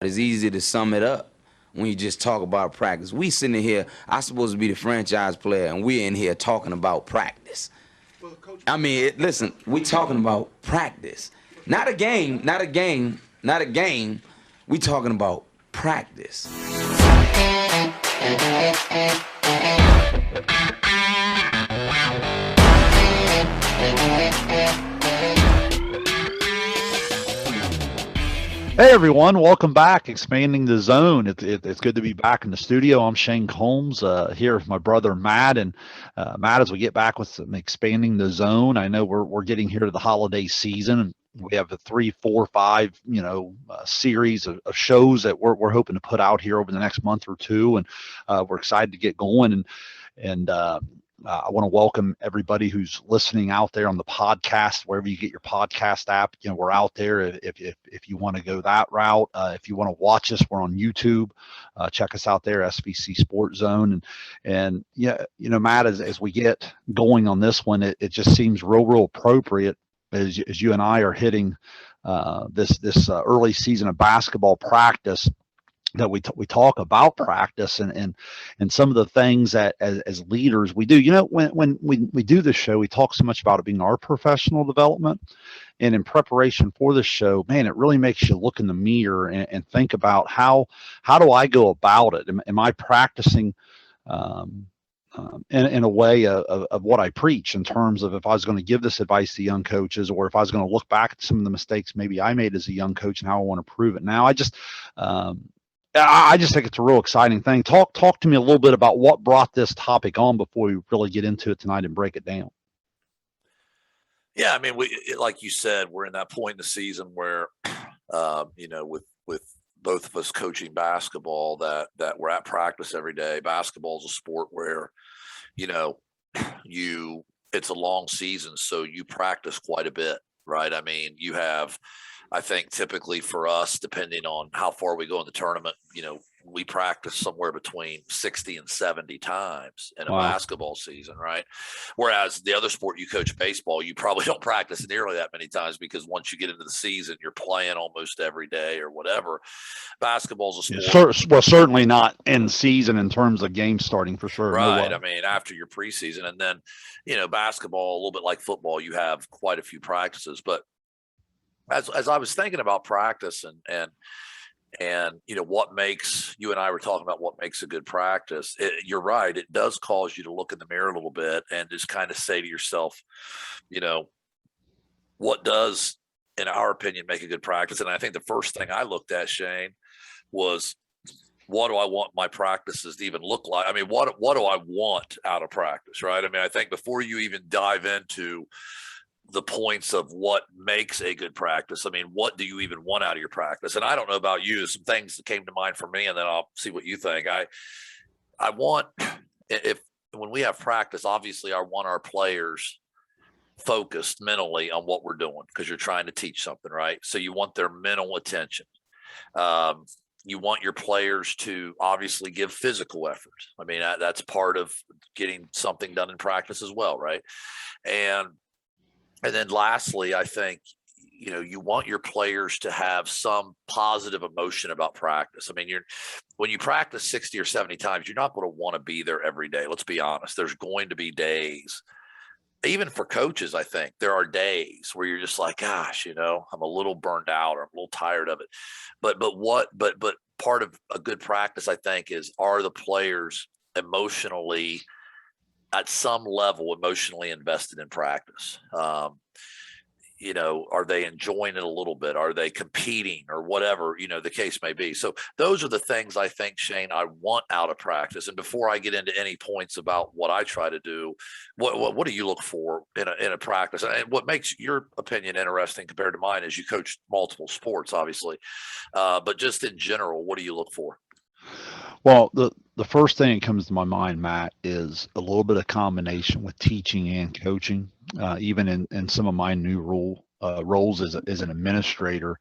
It's easy to sum it up when you just talk about practice. We sitting here, I supposed to be the franchise player, and we're in here talking about practice. I mean, listen, we talking about practice. Not a game, not a game, not a game. We talking about practice. Hey everyone, welcome back. Expanding the Zone. It's good to be back in the studio. I'm Shayne Combs here with my brother Matt, and Matt, as we get back with some Expanding the Zone, I know we're getting here to the holiday season, and we have a 3, 4, 5 series of shows that we're hoping to put out here over the next month or two, and we're excited to get going. And I want to welcome everybody who's listening out there on the podcast, wherever you get your podcast app. We're out there if you want to go that route. If you want to watch us, we're on YouTube. Check us out there, SVC Sports Zone. And yeah, Matt, as we get going on this one, it just seems real appropriate as you and I are hitting this early season of basketball practice, that we talk about practice and some of the things that as leaders we do. When we do this show, we talk so much about it being our professional development, and in preparation for this show, man, it really makes you look in the mirror and think about how do I go about it? Am I practicing in a way of what I preach, in terms of if I was going to give this advice to young coaches, or if I was going to look back at some of the mistakes maybe I made as a young coach and how I want to prove it now. I just think it's a real exciting thing. Talk to me a little bit about what brought this topic on before we really get into it tonight and break it down. Yeah, I mean, like you said, we're in that point in the season where, with both of us coaching basketball, that we're at practice every day. Basketball is a sport where, it's a long season, so you practice quite a bit, right? I mean, you have, I think typically for us, depending on how far we go in the tournament, we practice somewhere between 60 and 70 times in a basketball season, right? Whereas the other sport, you coach baseball, you probably don't practice nearly that many times, because once you get into the season, you're playing almost every day or whatever. Basketball's a sport. Well, certainly not in season in terms of games starting, for sure. Right. No, I mean, after your preseason, and then, basketball, a little bit like football, you have quite a few practices. But as I was thinking about practice and what makes, you and I were talking about what makes a good practice, you're right. It does cause you to look in the mirror a little bit and just kind of say to yourself, what does, in our opinion, make a good practice? And I think the first thing I looked at, Shayne, was, what do I want my practices to even look like? I mean, what do I want out of practice, right? I mean, I think before you even dive into the points of what makes a good practice, I mean, what do you even want out of your practice? And I don't know about you, some things that came to mind for me, and then I'll see what you think. I want, when we have practice, obviously I want our players focused mentally on what we're doing, because you're trying to teach something, right? So you want their mental attention. You want your players to obviously give physical effort. I mean, that's part of getting something done in practice as well, right? And then lastly, I think, you want your players to have some positive emotion about practice. I mean, when you practice 60 or 70 times, you're not going to want to be there every day. Let's be honest. There's going to be days, even for coaches, I think there are days where you're just like, gosh, I'm a little burned out, or I'm a little tired of it. But part of a good practice, I think, are the players emotionally, at some level, emotionally invested in practice? Are they enjoying it a little bit? Are they competing, or whatever, the case may be? So those are the things I think, Shayne, I want out of practice. And before I get into any points about what I try to do, what do you look for in a practice? And what makes your opinion interesting compared to mine is you coach multiple sports, obviously. But just in general, what do you look for? Well, the first thing that comes to my mind, Matt, is a little bit of combination with teaching and coaching. Even in some of my new roles as an administrator,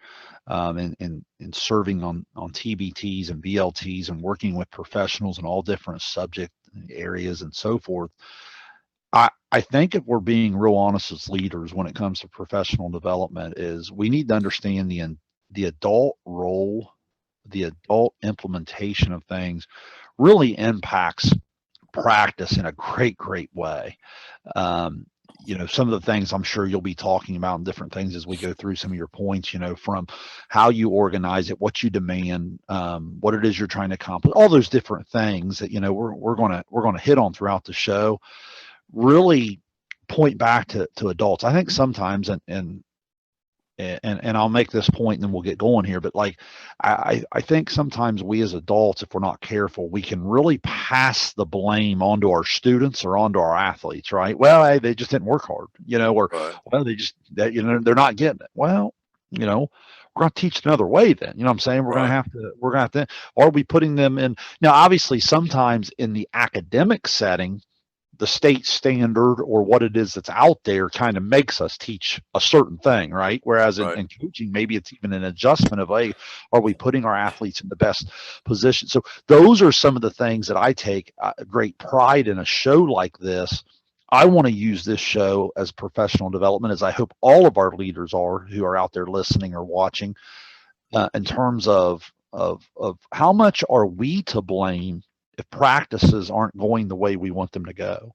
and serving on TBTs and BLTs and working with professionals in all different subject areas and so forth. I think if we're being real honest as leaders when it comes to professional development, is we need to understand the adult role the adult implementation of things really impacts practice in a great way. Um, some of the things I'm sure you'll be talking about and different things as we go through some of your points, from how you organize it, what you demand, what it is you're trying to accomplish, all those different things that, we're going to hit on throughout the show, really point back to adults. I think sometimes, and I'll make this point and then we'll get going here. But like, I think sometimes we as adults, if we're not careful, we can really pass the blame onto our students or onto our athletes, right? Well, hey, they just didn't work hard, or Right. well, they're not getting it. Well, we're going to teach it another way then. You know what I'm saying? Right. We're going to have to, are we putting them in? Now, obviously, sometimes in the academic setting, the state standard or what it is that's out there kind of makes us teach a certain thing, right? Whereas Right. in coaching, maybe it's even an adjustment of, hey, are we putting our athletes in the best position? So those are some of the things that I take great pride in a show like this. I want to use this show as professional development, as I hope all of our leaders are who are out there listening or watching, in terms of how much are we to blame if practices aren't going the way we want them to go.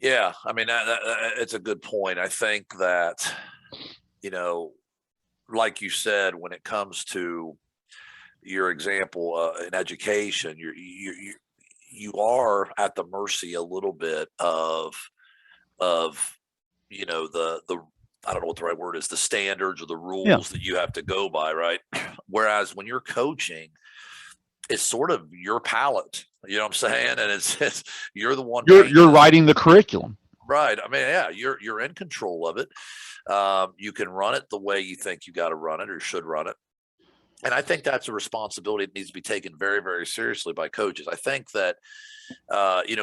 Yeah, I mean it's a good point. I think that like you said, when it comes to your example in education, you are at the mercy a little bit of the I don't know what the right word is, the standards or the Yeah. rules that you have to go by, right? Whereas when you're coaching, it's sort of your palette, you know what I'm saying? And it's you're the one You're writing the curriculum. right. I mean, yeah, you're in control of it. You can run it the way you think you got to run it or should run it. And I think that's a responsibility that needs to be taken very, very seriously by coaches. I think that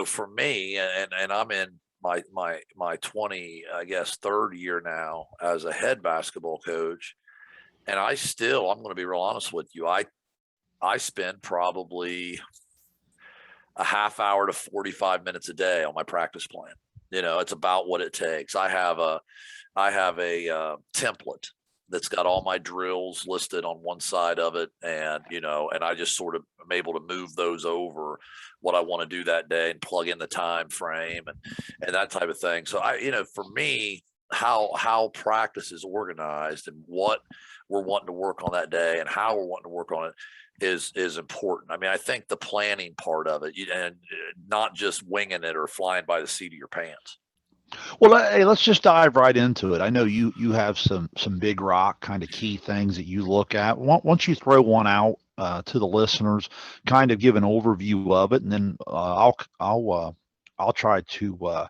for me, and I'm in my 20, I guess, third year now as a head basketball coach, and I'm going to be real honest with you, I spend probably a half hour to 45 minutes a day on my practice plan. It's about what it takes. I have a template that's got all my drills listed on one side of it. And I just sort of am able to move those over what I want to do that day and plug in the time frame and that type of thing. So for me, how practice is organized and what we're wanting to work on that day and how we're wanting to work on it is important. I mean, I think the planning part of it and not just winging it or flying by the seat of your pants. Well, hey, let's just dive right into it. I know you have some big rock kind of key things that you look at. Why don't you throw one out to the listeners, kind of give an overview of it, and then I'll try to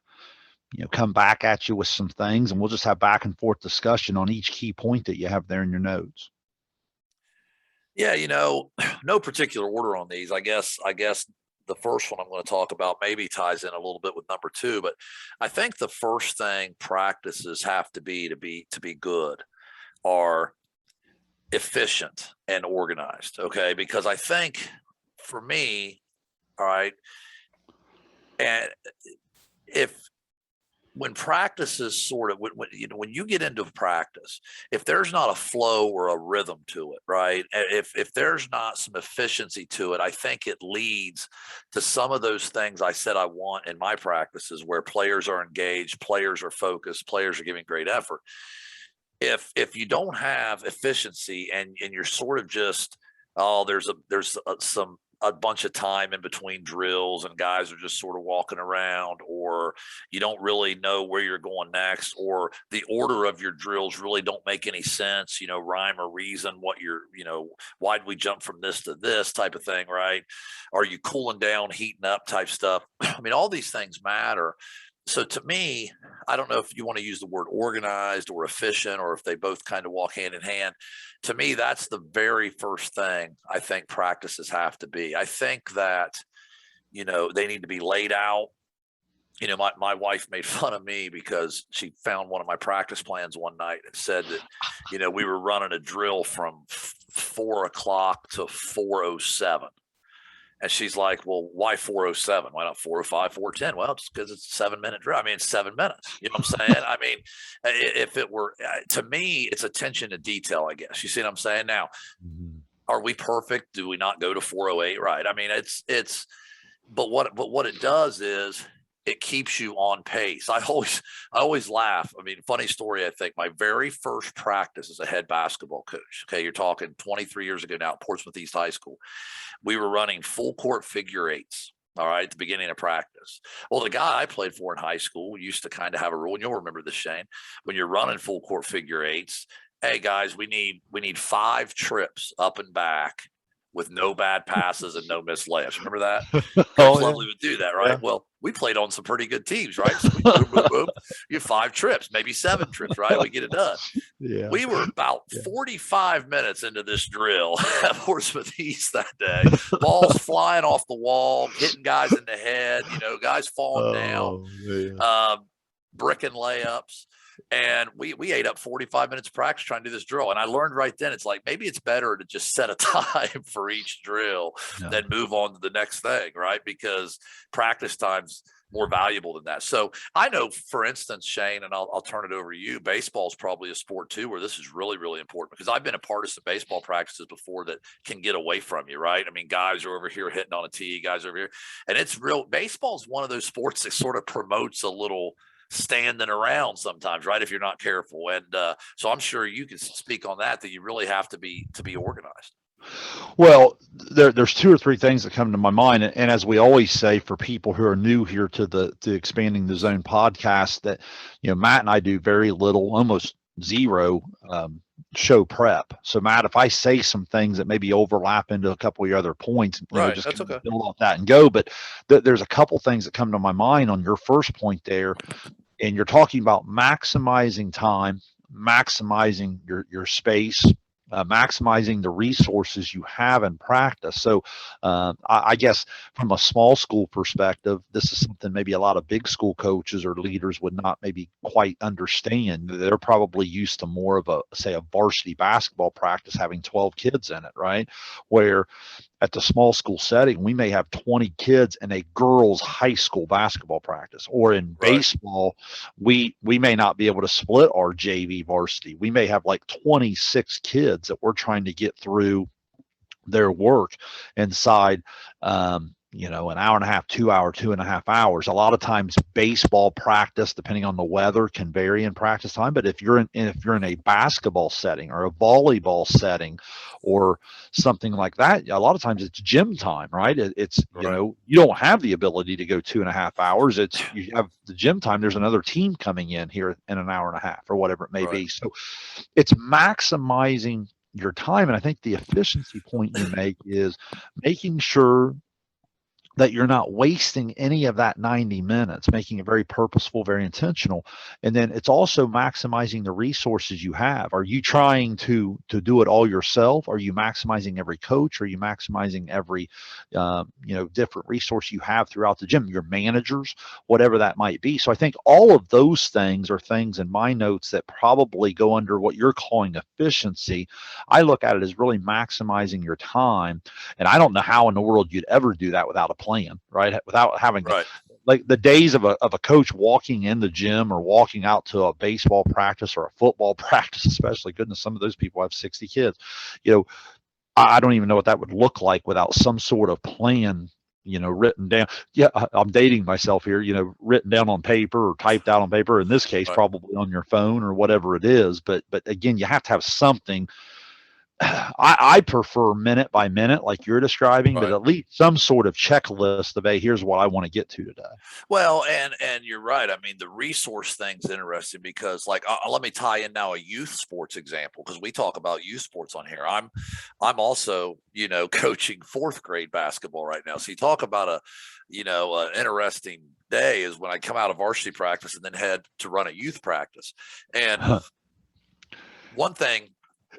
come back at you with some things, and we'll just have back and forth discussion on each key point that you have there in your notes. Yeah, no particular order on these. I guess the first one I'm going to talk about maybe ties in a little bit with number two, but I think the first thing practices have to be good are efficient and organized. Okay. Because I think for me, all right, and if when practice is sort of when you get into practice, if there's not a flow or a rhythm to it, right? If there's not some efficiency to it, I think it leads to some of those things I said I want in my practices where players are engaged, players are focused, players are giving great effort. If you don't have efficiency and you're sort of just there's a bunch of time in between drills and guys are just sort of walking around, or you don't really know where you're going next, or the order of your drills really don't make any sense, rhyme or reason what you're, why'd we jump from this to this type of thing, right? Are you cooling down, heating up type stuff? I mean, all these things matter. So to me, I don't know if you want to use the word organized or efficient, or if they both kind of walk hand in hand. To me, that's the very first thing I think practices have to be. I think that, they need to be laid out. My wife made fun of me because she found one of my practice plans one night and said that, we were running a drill from 4 o'clock to 4:07. And she's like, well, why 4:07? Why not 4:05, 4:10? Well, just because it's a 7-minute drill. I mean, it's 7 minutes. You know what I'm saying? I mean, if it were, to me, it's attention to detail, I guess. You see what I'm saying? Now, are we perfect? Do we not go to 4:08? Right. I mean, but what it does is it keeps you on pace. I always laugh. I mean, funny story. I think my very first practice as a head basketball coach. Okay. You're talking 23 years ago now at Portsmouth East High School. We were running full court figure eights. All right, at the beginning of practice. Well, the guy I played for in high school used to kind of have a rule, and you'll remember this, Shayne. When you're running full court figure eights, hey guys, we need 5 trips up and back with no bad passes and no missed layups. Remember that? Coach Lovely would do that, right? Yeah. Well, we played on some pretty good teams, right? So we boom, boom, boom. You have 5 trips, maybe 7 trips, right? We get it done. Yeah. We were about 45 minutes into this drill at Portsmouth East that day. Balls flying off the wall, hitting guys in the head, guys falling down, bricking layups. And we ate up 45 minutes of practice trying to do this drill. And I learned right then, it's like, maybe it's better to just set a time for each drill than move on to the next thing, right? Because practice time's more valuable than that. So I know, for instance, Shayne, and I'll turn it over to you, baseball is probably a sport too, where this is really, really important, because I've been a part of some baseball practices before that can get away from you, right? I mean, guys are over here hitting on a tee, guys over here. And it's real. Baseball is one of those sports that sort of promotes a little standing around sometimes, right? If you're not careful. And so I'm sure you can speak on that you really have to be organized. Well, there's 2 or 3 things that come to my mind. And as we always say, for people who are new here to the Expanding the Zone podcast, that, Matt and I do very little, almost zero show prep. So Matt, if I say some things that maybe overlap into a couple of your other points, just kind of build off that and go. But there's a couple things that come to my mind on your first point there. And you're talking about maximizing time, maximizing your space, maximizing the resources you have in practice. So I guess from a small school perspective, this is something maybe a lot of big school coaches or leaders would not maybe quite understand. They're probably used to more of a varsity basketball practice having 12 kids in it, right? Where at the small school setting, we may have 20 kids in a girls' high school basketball practice, or in baseball, we may not be able to split our JV varsity. We may have like 26 kids that we're trying to get through their work inside, an hour and a half, 2 hour, 2.5 hours. A lot of times baseball practice, depending on the weather, can vary in practice time. But if you're in a basketball setting or a volleyball setting or something like that, a lot of times it's gym time, right? It's you don't have the ability to go 2.5 hours. You have the gym time. There's another team coming in here in an hour and a half or whatever it may be. So it's maximizing your time. And I think the efficiency point you make is making sure that you're not wasting any of that 90 minutes, making it very purposeful, very intentional. And then it's also maximizing the resources you have. Are you trying to do it all yourself? Are you maximizing every coach? Are you maximizing every, different resource you have throughout the gym, your managers, whatever that might be? So I think all of those things are things in my notes that probably go under what you're calling efficiency. I look at it as really maximizing your time. And I don't know how in the world you'd ever do that without a plan, right? Without having like the days of a coach walking in the gym or walking out to a baseball practice or a football practice, especially, goodness, some of those people have 60 kids. I don't even know what that would look like without some sort of plan, written down. Yeah, I'm dating myself here, written down on paper or typed out on paper. In this case, probably on your phone or whatever it is. But again, you have to have something. I prefer minute by minute, like you're describing, but at least some sort of checklist of, hey, here's what I want to get to today. Well, and you're right. I mean, the resource thing's interesting because, like, let me tie in now a youth sports example, because we talk about youth sports on here. I'm also, coaching 4th grade basketball right now. So you talk about an interesting day is when I come out of varsity practice and then head to run a youth practice. And one thing.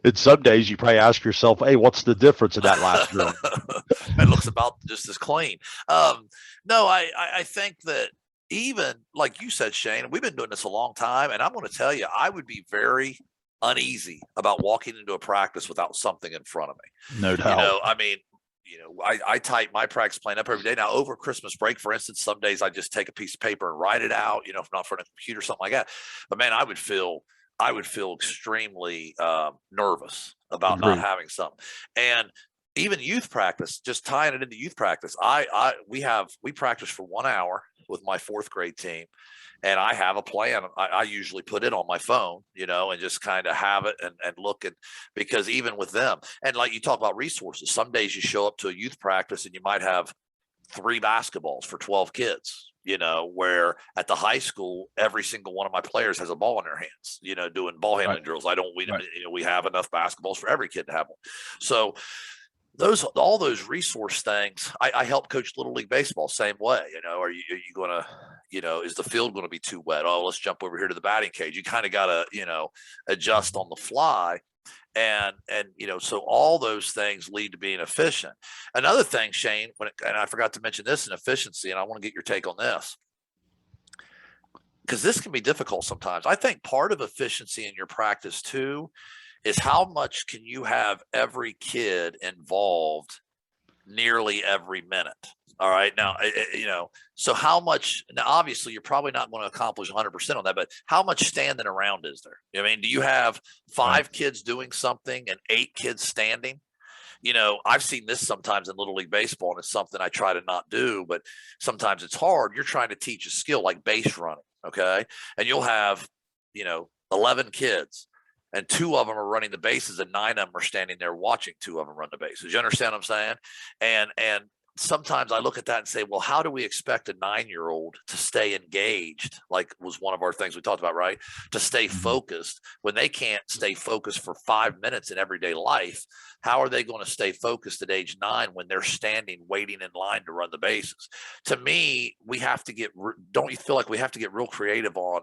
And some days you probably ask yourself, hey, what's the difference in that last drill? It looks about just as clean. No, I think that even like you said, Shayne, we've been doing this a long time. And I'm going to tell you, I would be very uneasy about walking into a practice without something in front of me. No doubt. I type my practice plan up every day. Now over Christmas break, for instance, some days I just take a piece of paper and write it out, if not for a computer, something like that. But man, I would feel extremely nervous about not Agreed. having something. And even youth practice, just tying it into youth practice. We practice for 1 hour with my 4th grade team. And I have a plan. I usually put it on my phone, and just kind of have it and look at, because even with them, and like you talk about resources, some days you show up to a youth practice and you might have 3 basketballs for 12 kids, where at the high school, every single one of my players has a ball in their hands, doing ball handling drills. We have enough basketballs for every kid to have one. So all those resource things, I help coach Little League Baseball same way. Are you going to, is the field going to be too wet? Oh, let's jump over here to the batting cage. You kind of got to, adjust on the fly. And so all those things lead to being efficient. Another thing, Shayne, and I forgot to mention this in efficiency, and I want to get your take on this, because this can be difficult sometimes. I think part of efficiency in your practice too is how much can you have every kid involved nearly every minute. All right. Now, so how much, now obviously you're probably not going to accomplish 100% on that, but how much standing around is there? I mean, do you have 5 kids doing something and 8 kids standing? I've seen this sometimes in Little League Baseball, and it's something I try to not do, but sometimes it's hard. You're trying to teach a skill like base running. Okay. And you'll have, 11 kids, and 2 of them are running the bases and 9 of them are standing there watching 2 of them run the bases. You understand what I'm saying? And sometimes I look at that and say, well, how do we expect a 9-year-old to stay engaged? Like was one of our things we talked about, right? To stay focused when they can't stay focused for 5 minutes in everyday life. How are they going to stay focused at age 9 when they're standing, waiting in line to run the bases? To me, don't you feel like we have to get real creative on,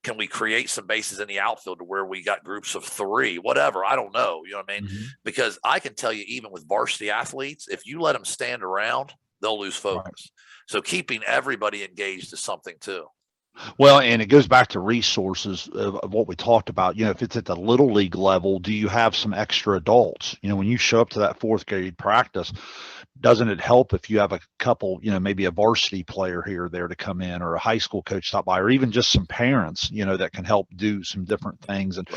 can we create some bases in the outfield to where we got groups of 3, whatever? I don't know. You know what I mean? Mm-hmm. Because I can tell you, even with varsity athletes, if you let them stand around, they'll lose focus. Right. So keeping everybody engaged is something too. Well, and it goes back to resources of what we talked about. If it's at the little league level, do you have some extra adults? When you show up to that 4th grade practice, doesn't it help if you have a couple, maybe a varsity player here or there to come in, or a high school coach stop by, or even just some parents, that can help do some different things. And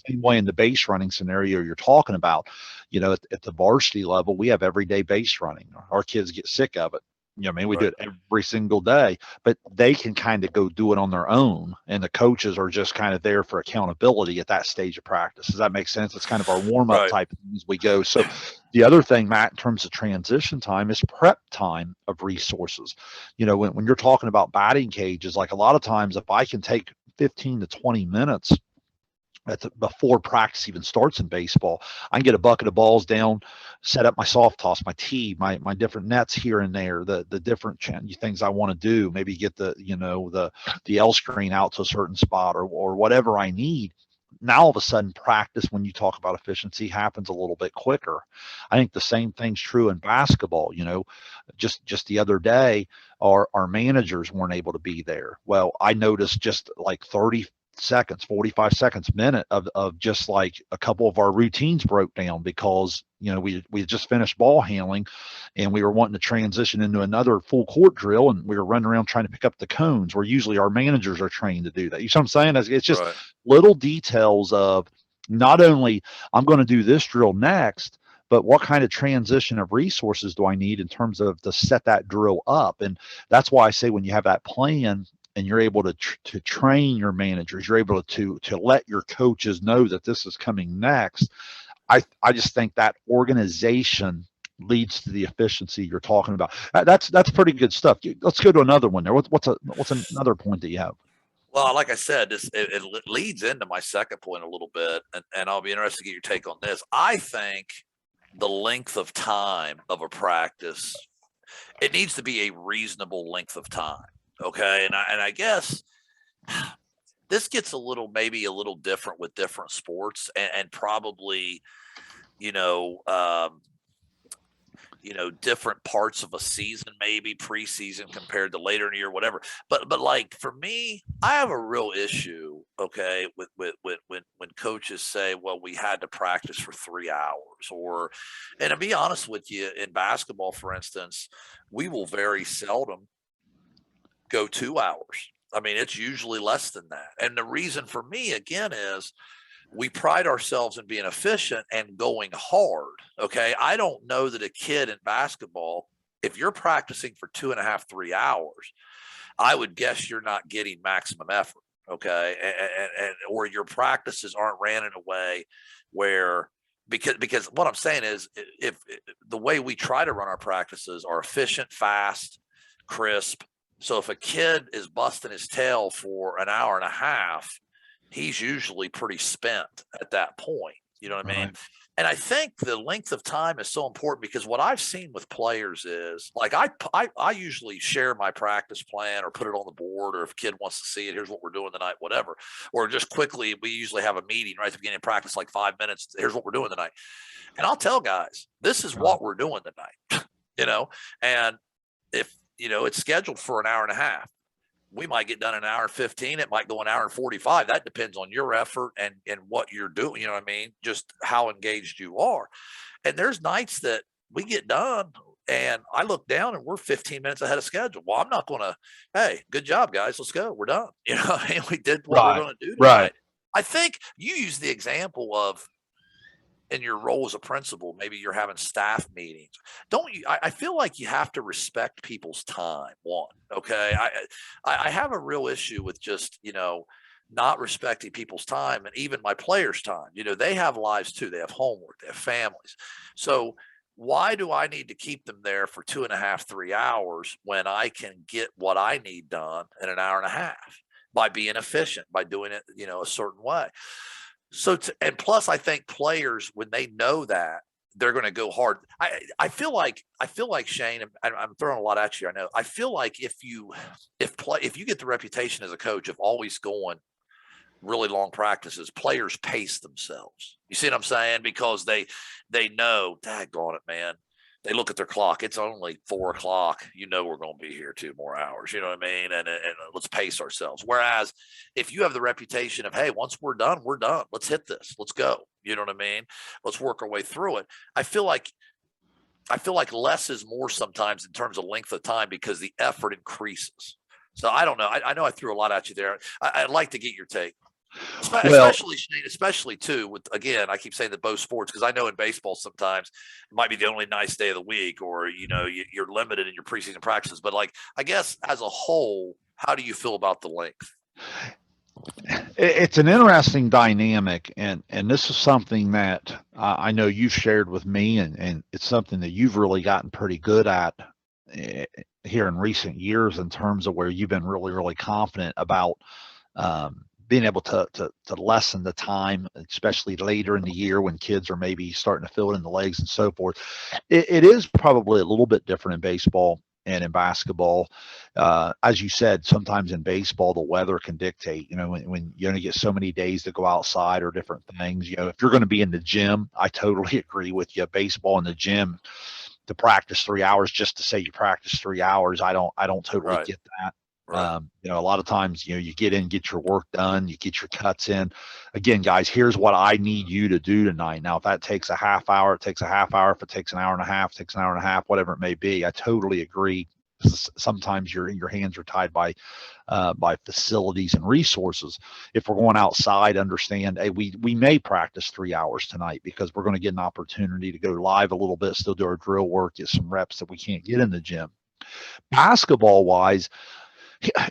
same way in the base running scenario you're talking about, at the varsity level, we have everyday base running. Our kids get sick of it. We do it every single day, but they can kind of go do it on their own. And the coaches are just kind of there for accountability at that stage of practice. Does that make sense? It's kind of our warm up type of thing as we go. So the other thing, Matt, in terms of transition time, is prep time of resources. When you're talking about batting cages, like a lot of times, if I can take 15 to 20 minutes before practice even starts in baseball, I can get a bucket of balls down, set up my soft toss, my tee, my different nets here and there, the different things I want to do, maybe get the L screen out to a certain spot or whatever I need. Now all of a sudden practice, when you talk about efficiency, happens a little bit quicker. I think the same thing's true in basketball. Just the other day, our managers weren't able to be there. Well, I noticed just like 30 seconds, 45 seconds, minute of just like a couple of our routines broke down because we just finished ball handling and we were wanting to transition into another full court drill, and we were running around trying to pick up the cones where usually our managers are trained to do that. You know what I'm saying? It's just little details of not only I'm going to do this drill next, but what kind of transition of resources do I need in terms of to set that drill up? And that's why I say when you have that plan and you're able to train your managers, you're able to let your coaches know that this is coming next. I just think that organization leads to the efficiency you're talking about. That's pretty good stuff. Let's go to another one there. What's another point that you have? Well, like I said, it leads into my second point a little bit, and I'll be interested to get your take on this. I think the length of time of a practice, it needs to be a reasonable length of time. Okay. And I guess this gets maybe a little different with different sports and probably, different parts of a season, maybe preseason compared to later in the year, whatever. But like for me, I have a real issue, okay, with when coaches say, well, we had to practice for 3 hours, and to be honest with you, in basketball, for instance, we will very seldom go 2 hours. I mean, it's usually less than that. And the reason for me, again, is we pride ourselves in being efficient and going hard. Okay. I don't know that a kid in basketball, if you're practicing for 2.5, 3 hours, I would guess you're not getting maximum effort. Okay. And or your practices aren't ran in a way where, because what I'm saying is, if the way we try to run our practices are efficient, fast, crisp. So if a kid is busting his tail for an hour and a half, he's usually pretty spent at that point. You know what I mean? Right. And I think the length of time is so important, because what I've seen with players is, like, I usually share my practice plan or put it on the board, or if a kid wants to see it, here's what we're doing tonight, whatever. Or just quickly, we usually have a meeting right at the beginning of practice, like 5 minutes. Here's what we're doing tonight. And I'll tell guys, this is what we're doing tonight, and if, it's scheduled for an hour and a half, we might get done in an hour and 15. It might go an hour and 45. That depends on your effort and what you're doing. You know what I mean? Just how engaged you are. And there's nights that we get done and I look down and we're 15 minutes ahead of schedule. Well, I'm not going to, hey, good job, guys. Let's go. We're done. I mean, we did what we're going to do tonight. Right. I think you use the example of, in your role as a principal, maybe you're having staff meetings. Don't you? I feel like you have to respect people's time. One, okay. I have a real issue with just, not respecting people's time, and even my players' time. They have lives too. They have homework, they have families. So why do I need to keep them there for 2.5, 3 hours when I can get what I need done in an hour and a half by being efficient, by doing it, a certain way? So, and plus, I think players, when they know that, they're going to go hard. I feel like Shayne, and I'm throwing a lot at you, I know. I feel like if you get the reputation as a coach of always going really long practices, players pace themselves. You see what I'm saying? Because they know, daggone it, man. They look at their clock. It's only 4 o'clock. We're going to be here 2 more hours. You know what I mean? And let's pace ourselves. Whereas if you have the reputation of, hey, once we're done, we're done. Let's hit this. Let's go. You know what I mean? Let's work our way through it. I feel like less is more sometimes in terms of length of time, because the effort increases. So I don't know. I know I threw a lot at you there. I'd like to get your take. Especially too with, again, I keep saying that both sports, because I know in baseball sometimes it might be the only nice day of the week, or you're limited in your preseason practices. But like, I guess as a whole, how do you feel about the length? It's an interesting dynamic, and this is something that I know you've shared with me, and it's something that you've really gotten pretty good at here in recent years, in terms of where you've been really, really confident about being able to lessen the time, especially later in the year when kids are maybe starting to fill it in the legs and so forth. It is probably a little bit different in baseball and in basketball. As you said, sometimes in baseball, the weather can dictate, when you only get so many days to go outside or different things. If you're going to be in the gym, I totally agree with you. Baseball in the gym, to practice 3 hours just to say you practice 3 hours, I don't totally get that. Right. A lot of times, you get in, get your work done, you get your cuts in. Again, guys, here's what I need you to do tonight. Now, if that takes a half hour, it takes a half hour. If it takes an hour and a half, it takes an hour and a half, whatever it may be. I totally agree. Sometimes your hands are tied by facilities and resources. If we're going outside, understand, hey, we may practice 3 hours tonight because we're going to get an opportunity to go live a little bit, still do our drill work, get some reps that we can't get in the gym. Basketball wise,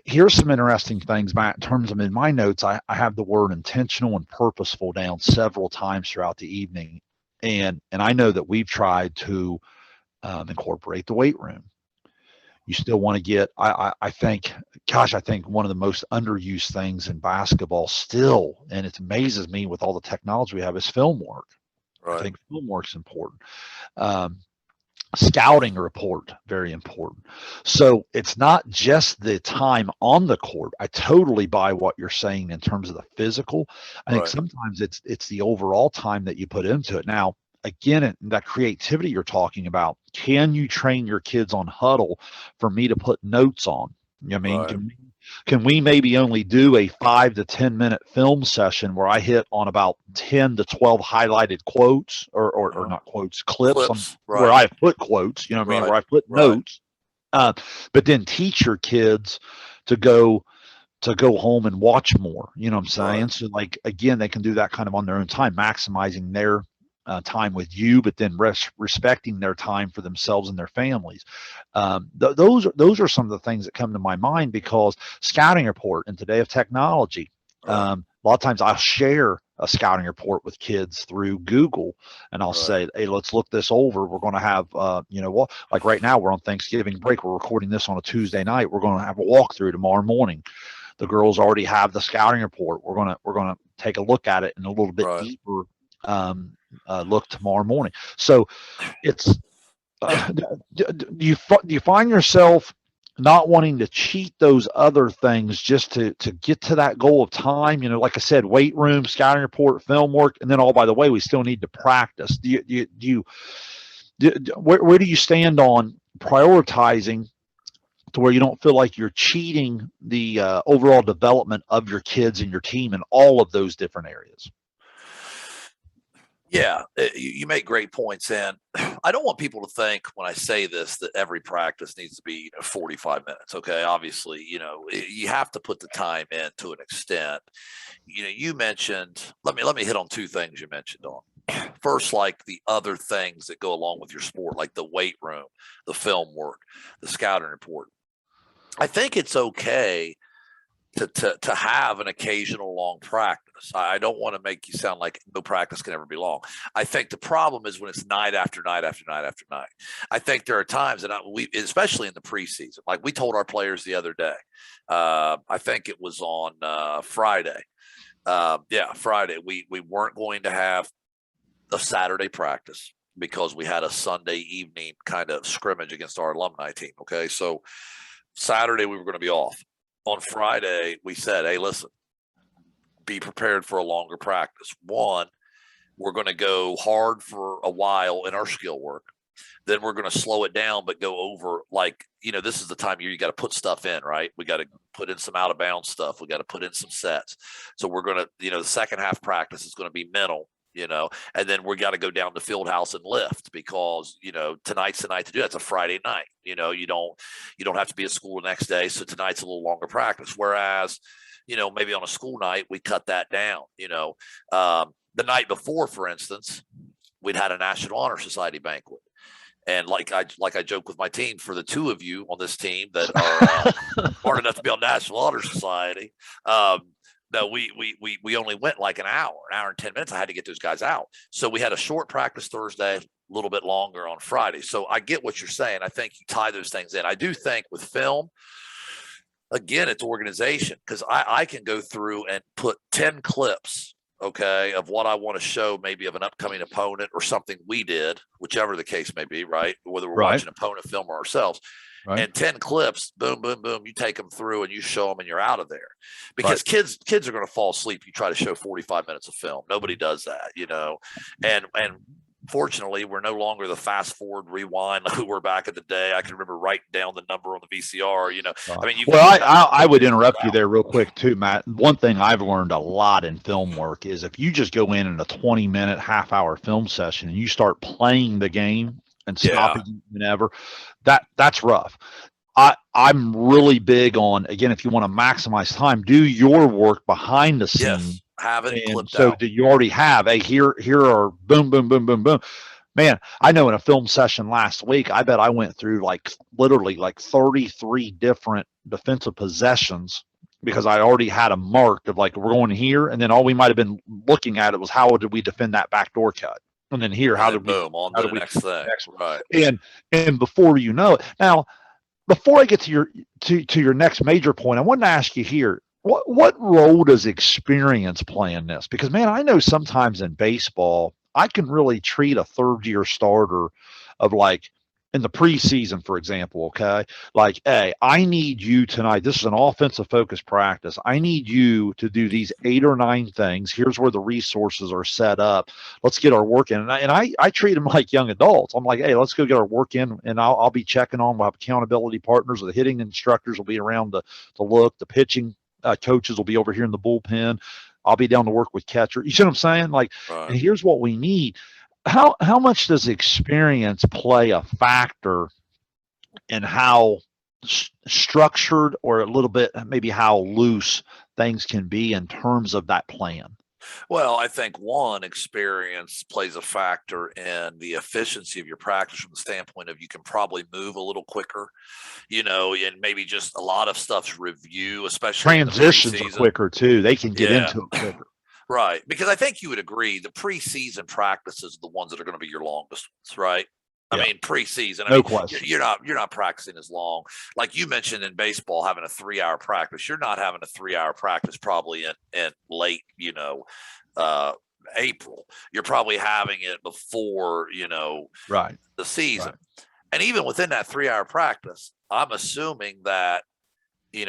here's some interesting things, Matt. In terms of, in my notes, I have the word intentional and purposeful down several times throughout the evening, and I know that we've tried to incorporate the weight room. You still want to get, I think one of the most underused things in basketball still, and it amazes me with all the technology we have, is film work. Right. I think film work's important. Scouting report, very important. So it's not just the time on the court. I totally buy what you're saying in terms of the physical. I think sometimes it's the overall time that you put into it. Now, again, that creativity you're talking about, can you train your kids on huddle for me to put notes on? You know what I mean? Right. Can we maybe only do a 5 to 10 minute film session where I hit on about 10 to 12 highlighted quotes or not quotes, clips on where Right. I put quotes, you know what I mean, Right. where I put Right. notes, but then teach your kids to go home and watch more, you know what I'm saying? Right. So like, again, they can do that kind of on their own time, maximizing their time with you, but then respecting their time for themselves and their families. Those are some of the things that come to my mind, because scouting report in today of technology, Right. a lot of times I'll share a scouting report with kids through Google, and I'll say, hey, let's look this over. We're going to have, like right now we're on Thanksgiving break. We're recording this on a Tuesday night. We're going to have a walkthrough tomorrow morning. The girls already have the scouting report. We're gonna take a look at it in a little bit deeper look tomorrow morning. So it's do you find yourself not wanting to cheat those other things just to get to that goal of time? You know, like I said, weight room, scouting report, film work, and then, oh, by the way, we still need to practice. Where do you stand on prioritizing to where you don't feel like you're cheating the overall development of your kids and your team in all of those different areas? Yeah, you make great points, and I don't want people to think when I say this that every practice needs to be 45 minutes. Okay, obviously, you have to put the time in to an extent. You mentioned. Let me hit on two things you mentioned on. First, like the other things that go along with your sport, like the weight room, the film work, the scouting report. I think it's okay to have an occasional long practice. I don't want to make you sound like no practice can ever be long. I think the problem is when it's night after night after night after night. I think there are times that we, especially in the preseason, like we told our players the other day. I think it was on Friday. Friday. We weren't going to have a Saturday practice because we had a Sunday evening kind of scrimmage against our alumni team. Okay, so Saturday we were going to be off. On Friday, we said, hey, listen, be prepared for a longer practice. One, we're going to go hard for a while in our skill work. Then we're going to slow it down, but go over, this is the time of year you got to put stuff in, right? We got to put in some out of bounds stuff. We got to put in some sets. So we're going to, the second half practice is going to be mental. And then we got to go down to field house and lift because, tonight's the night to do it. It's a Friday night. You don't have to be at school the next day. So tonight's a little longer practice. Whereas, maybe on a school night, we cut that down. The night before, for instance, we'd had a National Honor Society banquet. And like I joke with my team, for the two of you on this team that are smart enough to be on National Honor Society, no, we only went like an hour and 10 minutes. I had to get those guys out. So we had a short practice Thursday, a little bit longer on Friday. So I get what you're saying. I think you tie those things in. I do think with film, again, it's organization, because I can go through and put 10 clips, okay, of what I want to show, maybe of an upcoming opponent or something we did, whichever the case may be, right? Whether we're watching opponent film or ourselves. Right. And 10 clips, boom, boom, boom, you take them through and you show them and you're out of there. Because kids are going to fall asleep. You try to show 45 minutes of film. Nobody does that, and fortunately, we're no longer the fast forward rewind like we were back in the day. I can remember writing down the number on the VCR, I mean, I would interrupt you there real quick too, Matt. One thing I've learned a lot in film work is if you just go in a 20-minute, half-hour film session and you start playing the game and stopping whenever, that's rough. I'm really big on, again, if you want to maximize time, do your work behind the scenes. Yes, have it clipped so out. that you already have, hey, here are boom, boom, boom, boom, boom. Man, I know in a film session last week, I bet I went through literally 33 different defensive possessions because I already had a marked of we're going here, and then all we might have been looking at it was how did we defend that backdoor cut. And then here, how did we boom on to the next thing? Right. And before you know it, now, before I get to your next major point, I wanted to ask you here, what role does experience play in this? Because, man, I know sometimes in baseball, I can really treat a third-year starter of in the preseason, for example, okay? Like, hey, I need you tonight. This is an offensive focused practice. I need you to do these 8 or 9 things. Here's where the resources are set up. Let's get our work in. And I treat them like young adults. I'm like, hey, let's go get our work in, and I'll be checking on. We'll have accountability partners. The hitting instructors will be around to look. The pitching coaches will be over here in the bullpen. I'll be down to work with catcher. You see what I'm saying? Like, Right. and here's what we need. How much does experience play a factor in how structured or a little bit maybe how loose things can be in terms of that plan? Well, I think one, experience plays a factor in the efficiency of your practice from the standpoint of you can probably move a little quicker, and maybe just a lot of stuff's review, especially Transitions are quicker too. They can get into it quicker. Right. Because I think you would agree the preseason practices are the ones that are going to be your longest ones, right? I mean, preseason. No question. You're not practicing as long. Like you mentioned in baseball, having a 3-hour practice. You're not having a 3-hour practice probably in late, April. You're probably having it before, the season. Right. And even within that 3-hour practice, I'm assuming that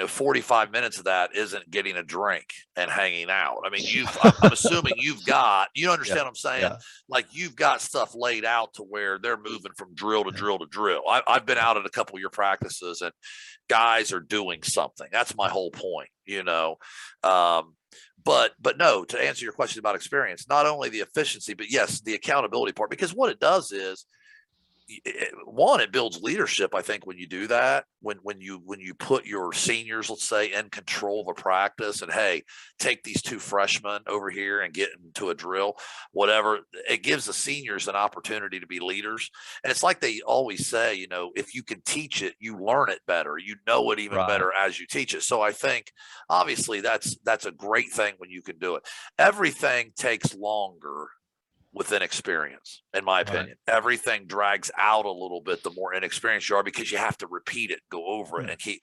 45 minutes of that isn't getting a drink and hanging out. I mean, I'm assuming you've got, you understand what I'm saying? Yeah. Like you've got stuff laid out to where they're moving from drill to drill to drill. I've been out at a couple of your practices and guys are doing something. That's my whole point, but no, to answer your question about experience, not only the efficiency, but yes, the accountability part, because what it does is, one, it builds leadership. I think when you do that, when you put your seniors, let's say, in control of a practice, and hey, take these 2 freshmen over here and get into a drill, whatever, it gives the seniors an opportunity to be leaders. And it's like they always say, if you can teach it, you learn it better. You know it even better as you teach it. So I think obviously that's a great thing when you can do it. Everything takes longer with inexperience, in my opinion. Everything drags out a little bit the more inexperienced you are, because you have to repeat it, go over it, and keep,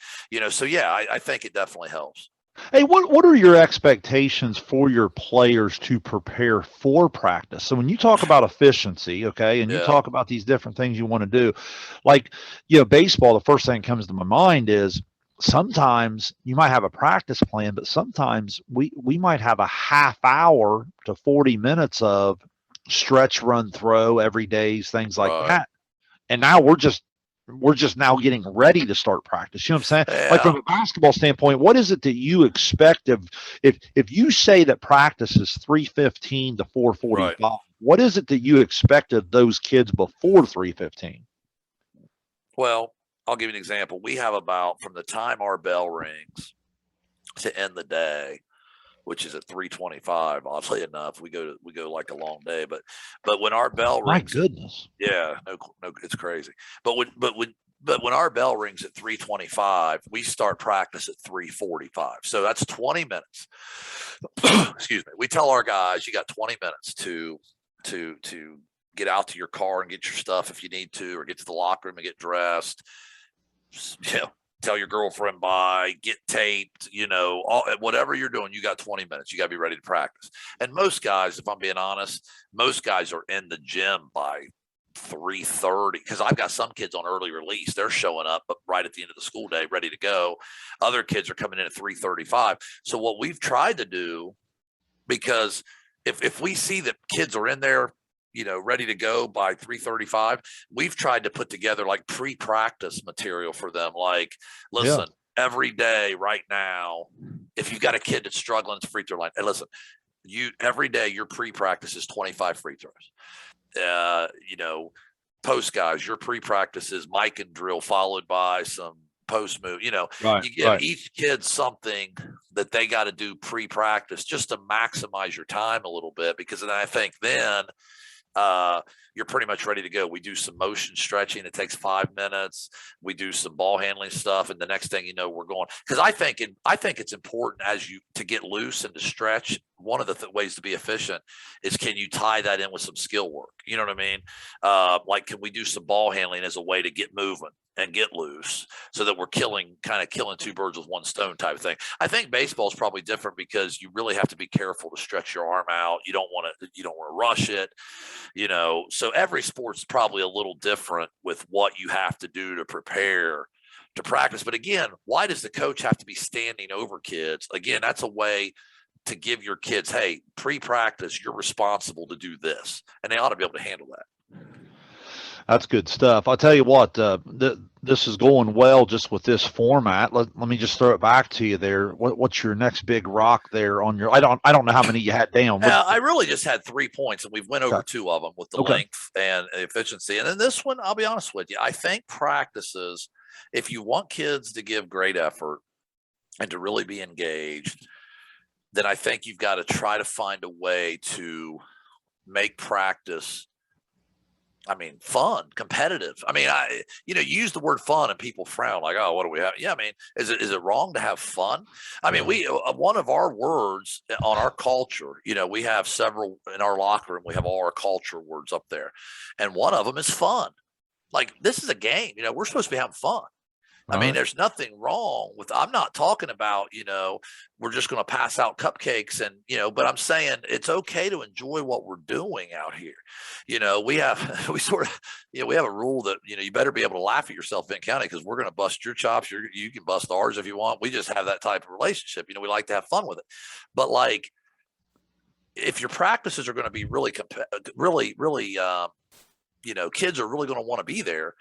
so yeah, I think it definitely helps. Hey, what are your expectations for your players to prepare for practice? So when you talk about efficiency, okay, and you talk about these different things you want to do, like, baseball, the first thing that comes to my mind is sometimes you might have a practice plan, but sometimes we might have a half hour to 40 minutes of stretch, run, throw, every day, things like that. And now we're just now getting ready to start practice. You know what I'm saying? Yeah. Like from a basketball standpoint, what is it that you expect if you say that practice is 3:15 to 4:45? What is it that you expect of those kids before 3:15? Well, I'll give you an example. We have about, from the time our bell rings to end the day, which is at 3:25. Oddly enough, we go like a long day, but when our bell rings, my goodness, no, it's crazy. But when our bell rings at 3:25, we start practice at 3:45. So that's 20 minutes. Excuse me. We tell our guys, you got 20 minutes to get out to your car and get your stuff if you need to, or get to the locker room and get dressed. Tell your girlfriend bye, get taped, whatever you're doing, you got 20 minutes. You got to be ready to practice. And most guys, if I'm being honest, most guys are in the gym by 3:30, because I've got some kids on early release. They're showing up right at the end of the school day, ready to go. Other kids are coming in at 3:35. So what we've tried to do, because if we see that kids are in there, ready to go by 3:35, we've tried to put together like pre-practice material for them. Like, listen, every day right now, if you've got a kid that's struggling, it's free throw line. And listen, every day your pre-practice is 25 free throws. Post guys, your pre-practice is mic and drill followed by some post move. You give each kid something that they got to do pre-practice just to maximize your time a little bit, because then I think then you're pretty much ready to go. We do some motion stretching. It takes 5 minutes. We do some ball handling stuff. And the next thing you know, we're going, because I think it's important to get loose and to stretch. One of the ways to be efficient is, can you tie that in with some skill work? You know what I mean? Like, can we do some ball handling as a way to get moving and get loose, so that we're killing 2 birds with 1 stone type of thing. I think baseball is probably different, because you really have to be careful to stretch your arm out. You don't want to rush it. So every sport's probably a little different with what you have to do to prepare to practice. But again, why does the coach have to be standing over kids? Again, that's a way to give your kids, hey, pre-practice, you're responsible to do this, and they ought to be able to handle that. That's good stuff. I'll tell you what, this is going well just with this format. Let me just throw it back to you there. What's your next big rock there on your? I don't know how many you had down. I really just had 3 points, and we've went over 2 of them with the Okay. length and efficiency. And then this one, I'll be honest with you, I think practices, if you want kids to give great effort and to really be engaged, then I think you've got to try to find a way to make practice, fun, competitive. You use the word fun and people frown like, oh, what do we have? Yeah. Is it wrong to have fun? One of our words on our culture, we have several in our locker room. We have all our culture words up there. And one of them is fun. Like, this is a game, we're supposed to be having fun. There's nothing wrong with, I'm not talking about, we're just going to pass out cupcakes and, but I'm saying it's okay to enjoy what we're doing out here. We have a rule that, you better be able to laugh at yourself in county, because we're going to bust your chops. You can bust ours if you want. We just have that type of relationship. We like to have fun with it. But like, if your practices are going to be really, kids are really going to want to be there,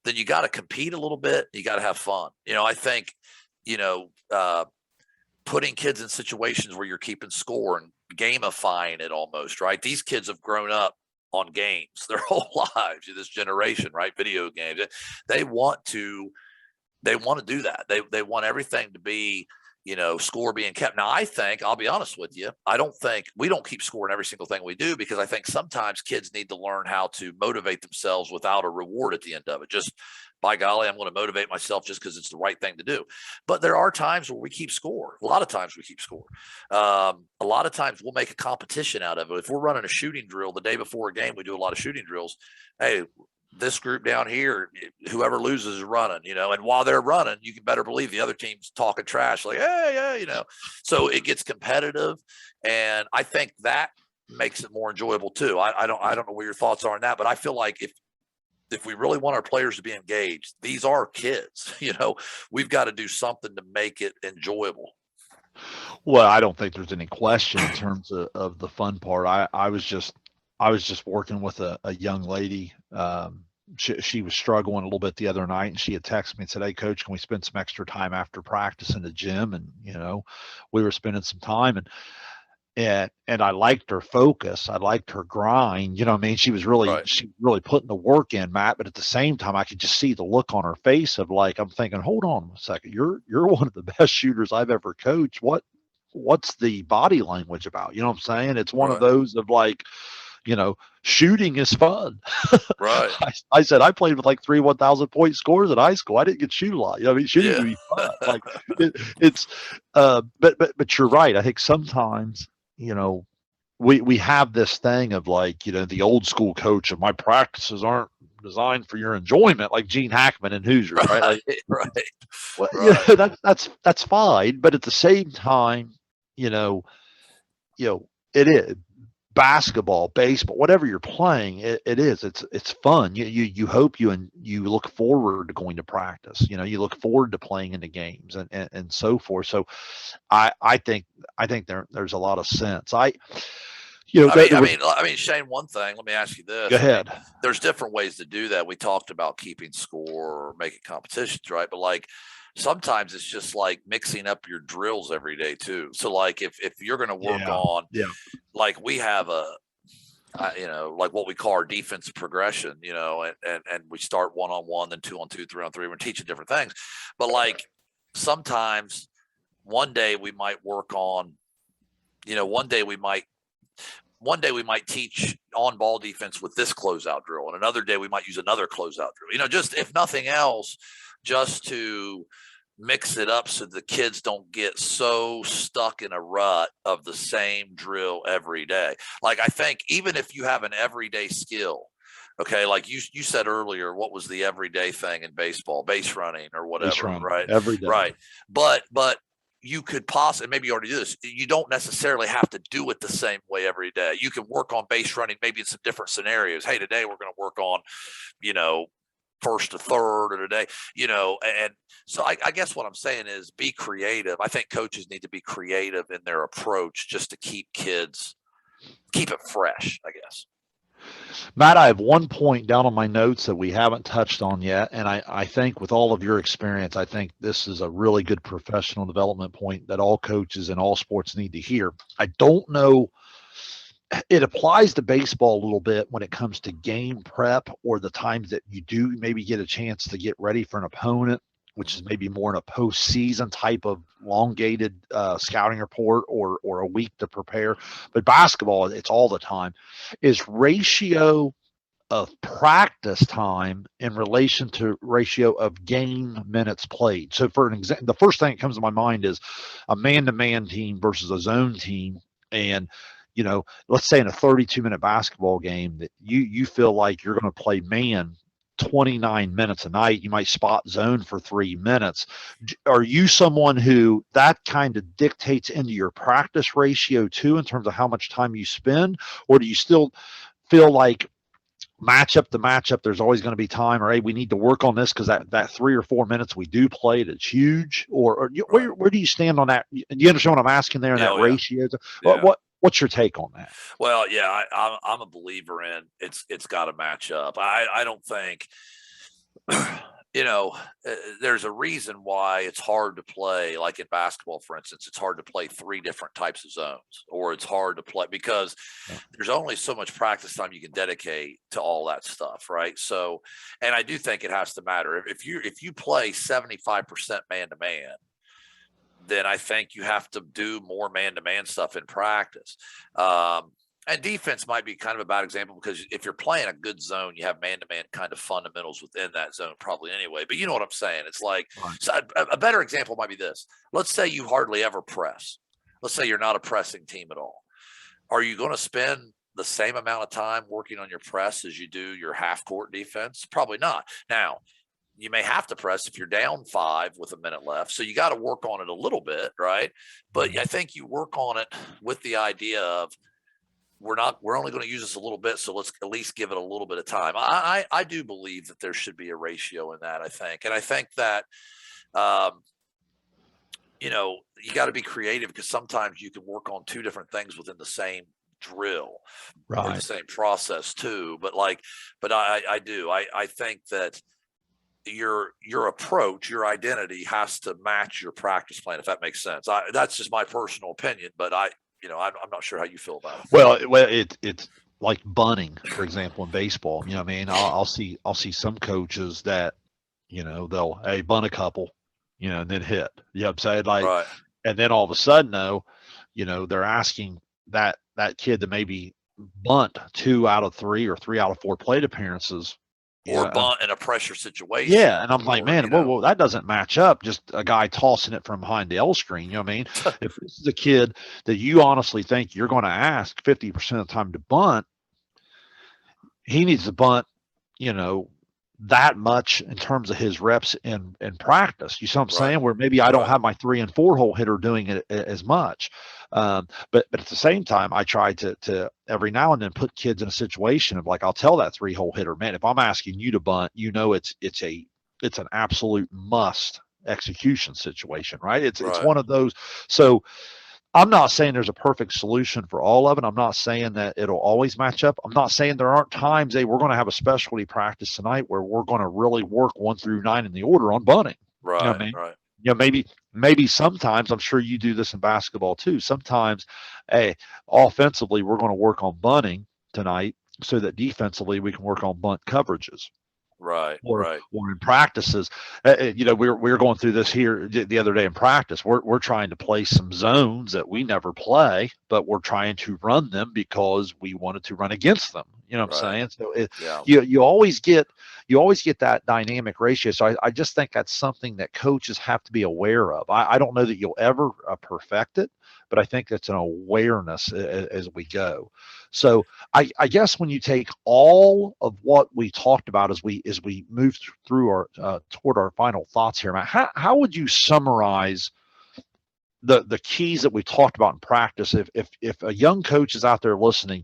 then you got to compete a little bit. You got to have fun. I think, putting kids in situations where you're keeping score and gamifying it almost, right? These kids have grown up on games their whole lives, this generation, right? Video games. They want to do that. They want everything to be, score being kept. Now, I think, I'll be honest with you, I don't think we don't keep score in every single thing we do, because I think sometimes kids need to learn how to motivate themselves without a reward at the end of it. Just, by golly, I'm going to motivate myself just because it's the right thing to do. But there are times where we keep score. A lot of times we keep score. A lot of times we'll make a competition out of it. If we're running a shooting drill the day before a game, we do a lot of shooting drills. Hey, this group down here, whoever loses is running, and while they're running, you can better believe the other team's talking trash, like, hey, yeah, so it gets competitive. And I think that makes it more enjoyable too. I don't know what your thoughts are on that, but I feel like if we really want our players to be engaged, these are kids, we've got to do something to make it enjoyable. Well, I don't think there's any question in terms of the fun part. I was just working with a young lady. She was struggling a little bit the other night, and she had texted me and said, "Hey, coach, can we spend some extra time after practice in the gym?" And, we were spending some time, and I liked her focus. I liked her grind. She was really, she really putting the work in, Matt, but at the same time, I could just see the look on her face of like, I'm thinking, hold on a second. You're one of the best shooters I've ever coached. What's the body language about? You know what I'm saying? It's one of those of like, shooting is fun. Right. I said, I played with like 3 1,000-point scores in high school. I didn't get to shoot a lot. Shooting can be fun. Like it's, but you're right. I think sometimes, we have this thing of like, the old school coach of, my practices aren't designed for your enjoyment, like Gene Hackman and Hoosiers, right? Like, well, that's fine. But at the same time, it is basketball, baseball, whatever you're playing, it's fun. You hope you look forward to going to practice. You look forward to playing in the games and so forth. So I think there's a lot of sense. Shayne, one thing, let me ask you this. Go ahead. There's different ways to do that. We talked about keeping score or making competitions, right? But like, sometimes it's just like mixing up your drills every day too. So like if you're going to work on, like we have like what we call our defense progression, and we start 1-on-1, then 2-on-2, 3-on-3. We're teaching different things, but like sometimes one day we might work on, one day we might teach on ball defense with this closeout drill, and another day we might use another closeout drill, just if nothing else, just to mix it up so the kids don't get so stuck in a rut of the same drill every day. Like, I think even if you have an everyday skill, okay, like you said earlier, what was the everyday thing in baseball? Base running or whatever, right? Every day. Right. But you could possibly, maybe you already do this, you don't necessarily have to do it the same way every day. You can work on base running maybe in some different scenarios. Hey, today we're going to work on, first to third or today, and so I guess what I'm saying is be creative. I think coaches need to be creative in their approach just to keep it fresh, I guess. Matt, I have one point down on my notes that we haven't touched on yet. And I think with all of your experience, I think this is a really good professional development point that all coaches in all sports need to hear. I don't know. It applies to baseball a little bit when it comes to game prep or the times that you do maybe get a chance to get ready for an opponent, which is maybe more in a postseason type of elongated scouting report or a week to prepare. But basketball, it's all the time. Is ratio of practice time in relation to ratio of game minutes played. So for an example, the first thing that comes to my mind is a man-to-man team versus a zone team. And let's say in a 32-minute basketball game that you feel like you're going to play man 29 minutes a night, you might spot zone for 3 minutes. Are you someone who that kind of dictates into your practice ratio too, in terms of how much time you spend? Or do you still feel like matchup to matchup, there's always going to be time, or hey, we need to work on this because that 3 or 4 minutes we do play it, it's huge? Or where do you stand on that? Do you understand what I'm asking there in that ratio? Yeah. What's your take on that? Well, yeah, I'm a believer in it's got to match up. I don't think, there's a reason why it's hard to play, like in basketball, for instance, it's hard to play 3 different types of zones, or it's hard to play because there's only so much practice time you can dedicate to all that stuff. Right. So, and I do think it has to matter. If you play 75% man to man, then I think you have to do more man-to-man stuff in practice. And defense might be kind of a bad example because if you're playing a good zone, you have man-to-man kind of fundamentals within that zone probably anyway. But you know what I'm saying? It's like so a better example might be this. Let's say you hardly ever press. Let's say you're not a pressing team at all. Are you going to spend the same amount of time working on your press as you do your half-court defense? Probably not. Now, you may have to press if you're down 5 with a minute left. So you got to work on it a little bit, right? But I think you work on it with the idea of we're only going to use this a little bit. So let's at least give it a little bit of time. I do believe that there should be a ratio in that, I think. And I think that, you got to be creative because sometimes you can work on 2 different things within the same drill, right? Or the same process too. But I do. I think that your approach, your identity has to match your practice plan, if that makes sense. That's just my personal opinion, but I'm not sure how you feel about it. Well, it's like bunting, for example, in baseball. I'll see some coaches that, they'll bunt a couple, and then hit. You know what I'm saying? Like, right. And then all of a sudden, though, they're asking that kid to maybe bunt 2 out of 3 or 3 out of 4 plate appearances. Or bunt in a pressure situation. Yeah, and I'm like, man, whoa, that doesn't match up. Just a guy tossing it from behind the L screen. You know what I mean? If this is a kid that you honestly think you're going to ask 50% of the time to bunt, he needs to bunt, that much in terms of his reps in practice. You see what I'm saying? Where maybe I don't have my 3 and 4 hole hitter doing it as much. But at the same time, I try to every now and then put kids in a situation of like, I'll tell that 3 hole hitter, man, if I'm asking you to bunt, it's an absolute must execution situation, right? It's one of those. So I'm not saying there's a perfect solution for all of it. I'm not saying that it'll always match up. I'm not saying there aren't times, we're going to have a specialty practice tonight where we're going to really work 1 through 9 in the order on bunting. Right. You know what I mean? Right. Maybe sometimes, I'm sure you do this in basketball too. Sometimes, offensively, we're going to work on bunting tonight so that defensively we can work on bunt coverages. Right. Or in practices, we're going through this here the other day in practice. We're trying to play some zones that we never play, but we're trying to run them because we wanted to run against them. You know what I'm saying? So you always get that dynamic ratio. So I just think that's something that coaches have to be aware of. I don't know that you'll ever perfect it, but I think that's an awareness as we go. So I guess when you take all of what we talked about as we move through our toward our final thoughts here, Matt, how would you summarize the keys that we talked about in practice, if a young coach is out there listening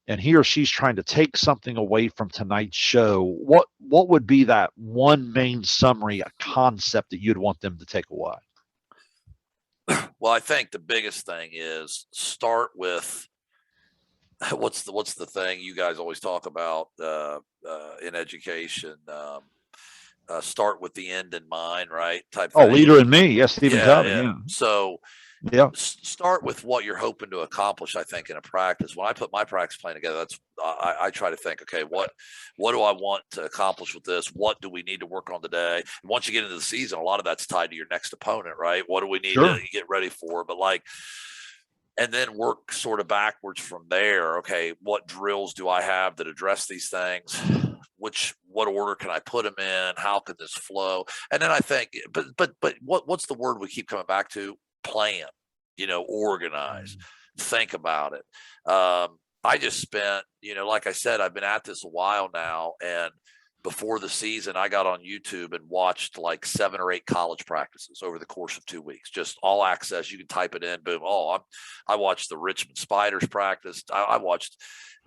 and he or she's trying to take something away from tonight's show, what would be that one main summary, a concept that you'd want them to take away? Well, I think the biggest thing is start with what's the thing you guys always talk about in education. Start with the end in mind, right? Type Oh, thing. Leader in Me. Yes, Stephen Yeah, Covey. yeah. Yeah. So Yeah. start with what you're hoping to accomplish. I think in a practice, when I put my practice plan together, that's I try to think, okay, what do I want to accomplish with this? What do we need to work on today? And once you get into the season, a lot of that's tied to your next opponent, right? What do we need Sure. to get ready for? But like, and then work sort of backwards from there. Okay, what drills do I have that address these things? What order can I put them in? How can this flow? And then I think, but what's the word we keep coming back to? Plan. Organize. Think about it. I just spent, like I said, I've been at this a while now, and before the season, I got on YouTube and watched like 7 or 8 college practices over the course of 2 weeks, just all access. You can type it in, boom. I watched the Richmond Spiders practice. I watched,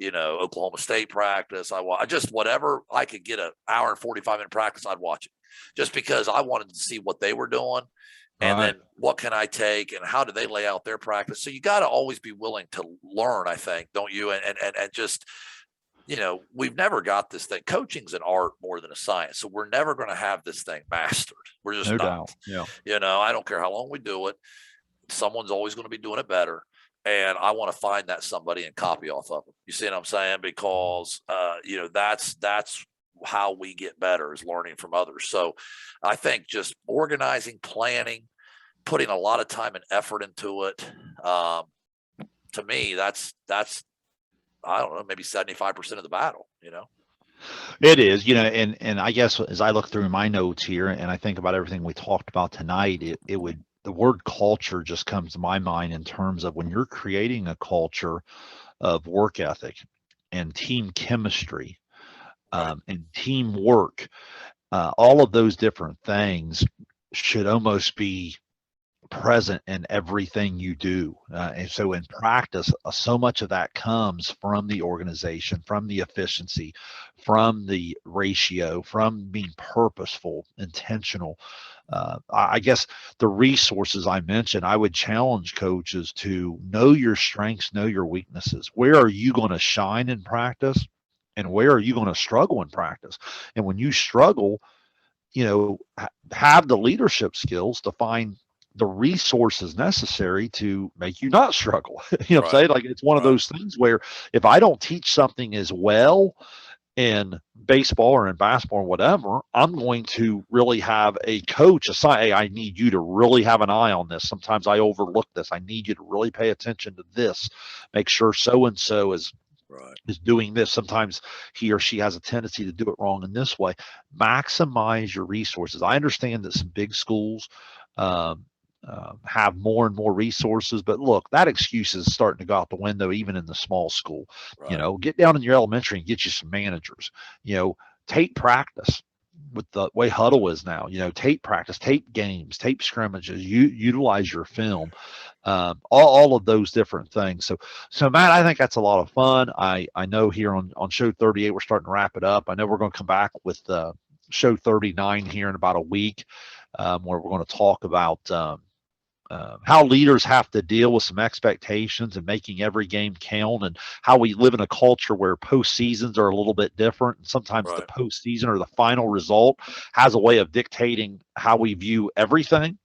Oklahoma State practice. I just whatever I could get an hour and 45-minute practice, I'd watch it, just because I wanted to see what they were doing. And then what can I take and how do they lay out their practice? So you got to always be willing to learn, I think, don't you? And just, we've never got this thing. Coaching's an art more than a science. So we're never going to have this thing mastered. We're just No not. doubt. Yeah. I don't care how long we do it. Someone's always going to be doing it better. And I want to find that somebody and copy off of them. You see what I'm saying? Because, that's how we get better, is learning from others. So I think just organizing, planning, putting a lot of time and effort into it. To me, that's I don't know, maybe 75% of the battle, It is, and I guess as I look through my notes here and I think about everything we talked about tonight, the word culture just comes to my mind in terms of when you're creating a culture of work ethic and team chemistry, and teamwork, all of those different things should almost be present in everything you do. And so in practice, so much of that comes from the organization, from the efficiency, from the ratio, from being purposeful, intentional. I guess the resources I mentioned, I would challenge coaches to know your strengths, know your weaknesses. Where are you going to shine in practice? And where are you going to struggle in practice? And when you struggle, have the leadership skills to find the resources necessary to make you not struggle. What I'm saying? Like, it's one of those things where if I don't teach something as well in baseball or in basketball or whatever, I'm going to really have a coach assign, hey, I need you to really have an eye on this. Sometimes I overlook this. I need you to really pay attention to this. Make sure so-and-so is doing this. Sometimes he or she has a tendency to do it wrong in this way. Maximize your resources. I understand that some big schools have more and more resources, but look, that excuse is starting to go out the window, even in the small school. Get down in your elementary and get you some managers. Tape practice with the way huddle is now. Tape practice, tape games, tape scrimmages. Utilize your film. All of those different things. So Matt, I think that's a lot of fun. I know here on show 38, we're starting to wrap it up. I know we're going to come back with show 39 here in about a week, where we're going to talk about how leaders have to deal with some expectations and making every game count, and how we live in a culture where postseasons are a little bit different. And sometimes the postseason or the final result has a way of dictating how we view everything.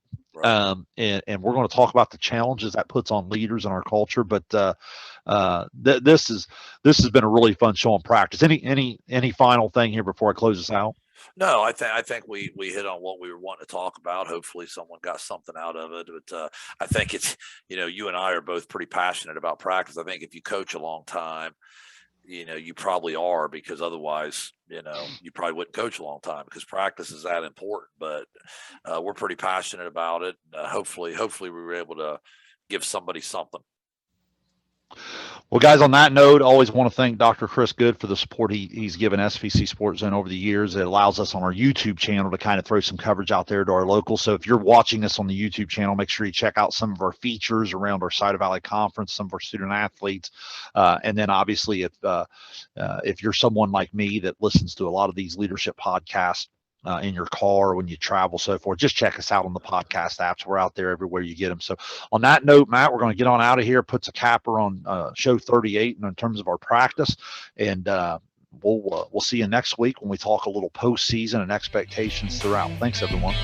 And we're going to talk about the challenges that puts on leaders in our culture. But this has been a really fun show on practice. Any final thing here before I close this out? No, I think we hit on what we were wanting to talk about. Hopefully someone got something out of it. But I think it's, you and I are both pretty passionate about practice. I think if you coach a long time, you probably are, because otherwise, you probably wouldn't coach a long time, because practice is that important. But we're pretty passionate about it. Hopefully we were able to give somebody something. Well, guys, on that note, I always want to thank Dr. Chris Good for the support he's given SVC Sports Zone over the years. It allows us on our YouTube channel to kind of throw some coverage out there to our locals. So if you're watching us on the YouTube channel, make sure you check out some of our features around our Cider Valley Conference, some of our student athletes. And then obviously, if you're someone like me that listens to a lot of these leadership podcasts, in your car when you travel, so forth, just check us out on the podcast apps. We're out there everywhere you get them. So on that note, Matt, we're going to get on out of here, puts a capper on show 38 in terms of our practice, and we'll see you next week when we talk a little postseason and expectations throughout. Thanks, everyone.